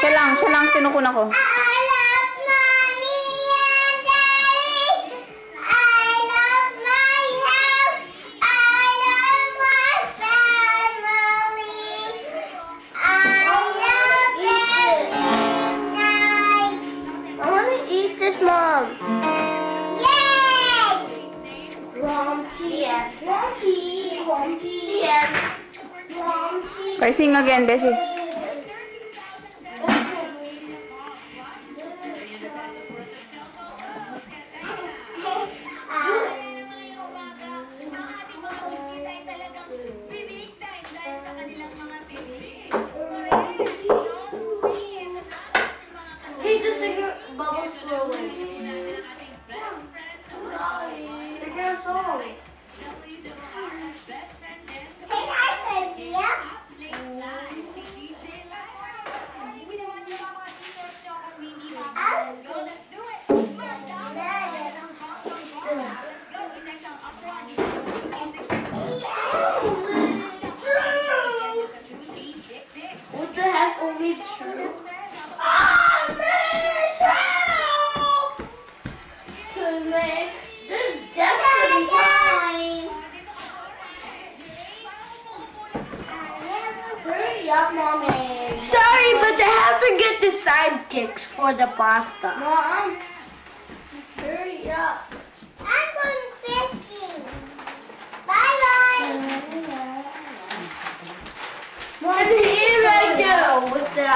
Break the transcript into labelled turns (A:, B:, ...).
A: Siya lang tinukunan ko.
B: I love mommy and daddy. I love my house. I love my family. I love every night.
C: I want to eat this, Mom.
B: Yay!
C: Romchi, yes. Romchi, yes. Romchi.
A: Okay, sing again, Bessie.
C: Hey, just sing your bubbles slowly. Sing your song.
B: Hey, hi, Sophia.
C: What the heck? Only true. This destiny time. Hurry up, Mommy. Sorry, but I have to get the sidekicks for the pasta. Mom, hurry up.
B: I'm going fishing. Bye-bye.
C: And here I go with the